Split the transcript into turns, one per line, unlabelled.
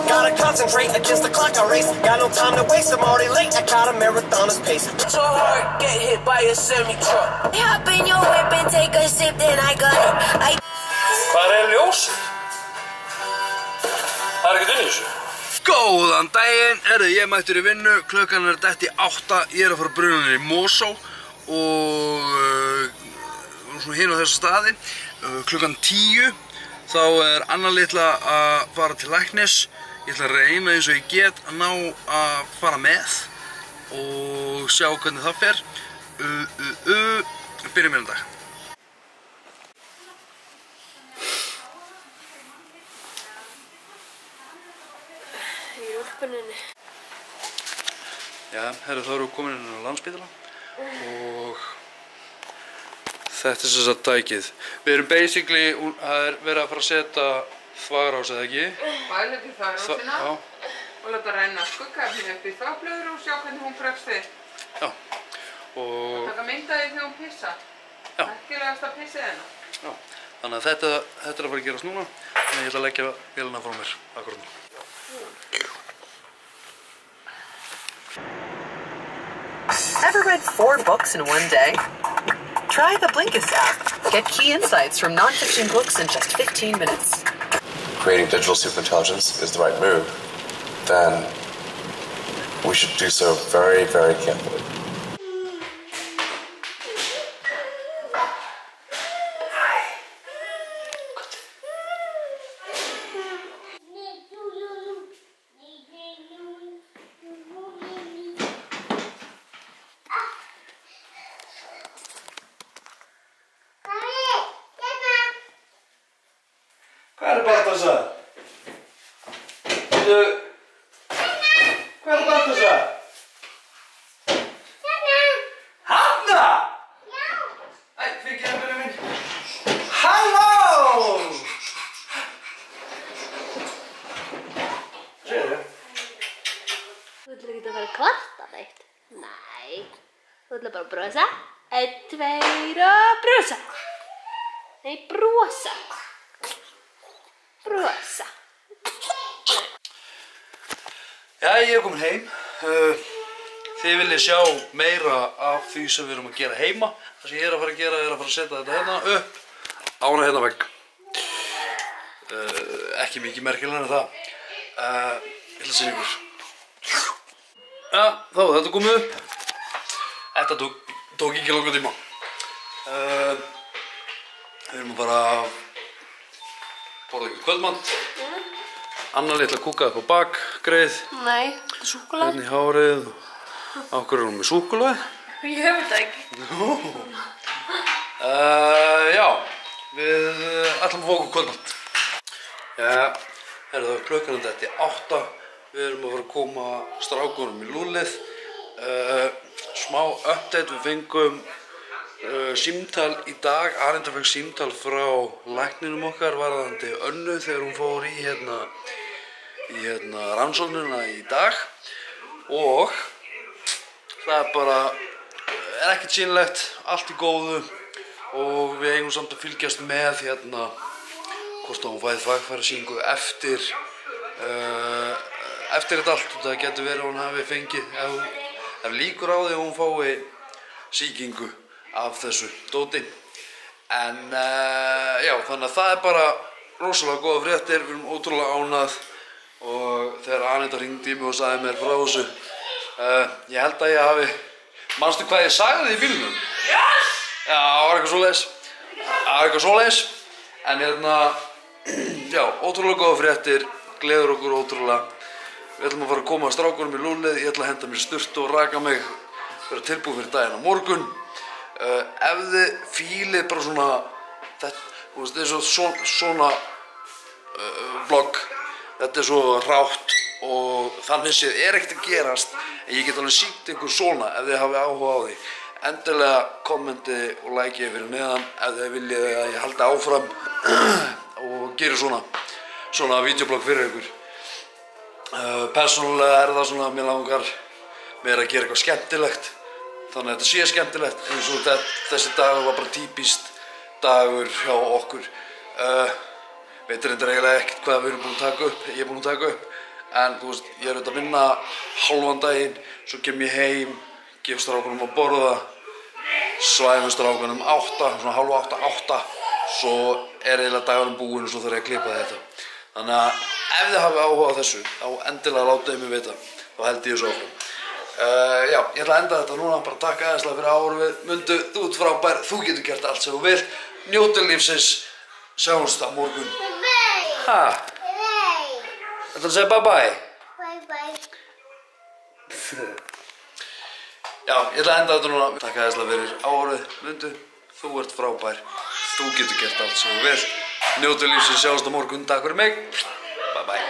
Gotta concentrate against the clock I race. Got no time to waste, I'm already late. I caught a marathoner's pace.
So hard, get hit by a semi-truck.
Hop in your whip and take a sip, then I got it.
Hvað ljósið? Það ekkert inn í þessu.
Góðan daginn, ég mættur í vinnu, klukkan dett í 8, ég að fara brunanir í Mosó og svona hérna á þessu staði. Klukkan 10, þá Anna litla að fara til læknis. Ég ætla að reyna eins og ég get að ná að fara með og sjá hvernig það fer. Byrjum hérna dag. Já, þá erum við komin inn á Landspítala og þetta sem sagt tækið. Við erum basically, það verið að fara að setja þvagrás eða ekki?
Bæla upp í þvagrásina og láta renna skuggaefni upp í þvagblöður og sjá hvernig hún bregst við.
Já. Og
taka mynd af því þegar hún pissa.
Já.
Merkilegasta pissið hennar.
Já. Þannig að þetta að fara að gerast núna. Þannig að ég ætla að leggja vélina frá mér akkurat nú.
Ever read 4 books in one day? Try the Blinkist app. Get key insights from non-fiction books in just 15 minutes.
Creating digital superintelligence is the right move, then we should do so very, very carefully.
Hvað Baltasar? Hvað Baltasar? Hanna! Já! Æ, fyrir kemurinn minn. Halló! Segðu.
Þú ætlar ekki að fara að kvarta neitt? Nei. Þú ætlar bara að brosa. 1, 2 og brosa. Nei, brosa. Brosa.
Já, ég er komin heim. Þið viljið sjá meira af því sem við erum að gera heima. Það sem ég er að fara að gera er að fara að setja þetta hérna upp, ána hérna vegg. Ekki mikið merkilega en það. Ég ætla að segja ykkur. Já, þá er þetta komið upp. Þetta tók ekki langan tíma. Við erum að fara að borða ykkur kvöldmat. Anna litla kúkaði upp á bakgreið.
Nei, þetta er súkkulaði.
Hérna í hárið. Á hverju er hún með súkkulaði?
Ég hef þetta ekki.
Nú. Já, við ætlum að fá okkur kvöldmat. Já, það klukkan þetta í 8. Við erum að fara að koma strákunum í lúlið. Smá update, við fengum símtal í dag. Arenda fekk símtal frá lækninum okkar varðandi Önnu þegar hún fór í rannsóknina í dag og það bara ekkert sýnilegt, allt í góðu og við eigum samt að fylgjast með hvort hún fæði þvagfærasýningu eftir þetta allt. Það getur verið að hún hafi fengið ef líkur á því að hún fái sýkingu af þessu dóti. En já, þannig að það er bara rosalega góða fréttir, við erum ótrúlega ánað og þegar Anita hringdi í mig og sagði mér frá þessu, ég held að ég hafi, manstu hvað ég sagði í bílnum? Yes! Já, það var eitthvað svoleiðis. En já, ótrúlega góða fréttir, gleður okkur ótrúlega. Við ætlum að fara að koma strákunum í lúlið, ég ætla að henda mér sturtu og raka mig, vera tilbúin fyrir daginn á morgun. Ef þið fílið bara svona, þetta er svona vlogg, þetta er svo hrátt og þannig séð er ekkert að gerast, en ég get alveg sýnt ykkur svona ef þið hafi áhuga á því. Endilega kommenti og likeið fyrir neðan ef þið viljið að ég haldi áfram og geri svona vídeoblogg fyrir ykkur. Persónulega er það svona að mér langar meira að gera eitthvað skemmtilegt, þannig að þetta sé skemmtilegt, eins og þessi dagur var bara típist dagur hjá okkur. Veit reyndar eiginlega ekkert hvað við erum búin að taka upp, ég er búin að taka upp. En þú veist, ég er auðvitað að vinna hálfan daginn, svo kem ég heim, gef strákunum að borða, svæfum strákunum 8, svona hálf 8, 8, svo er eiginlega dagurinn búinn og svo þarf ég að klippa þetta. Þannig að ef þið hafið áhuga á þessu, þá endilega látaðu mig vita, þá held ég þessu áfram. Já, ég ætla að enda þetta núna, bara takk aðeinslega fyrir áhorfið við. Mundu, þú ert frábær, þú getur gert allt sem þú vilt. Njótu lífsins, sjáumst á morgun. Ha? Þetta að segja bye bye?
Bye bye.
Já, ég ætla að enda þetta núna. Takk aðeinslega fyrir áhorfið. Mundu, þú ert frábær, þú getur gert allt sem þú vilt. Njótu lífsins, sjáumst á morgun. Takk fyrir mig. Bye bye.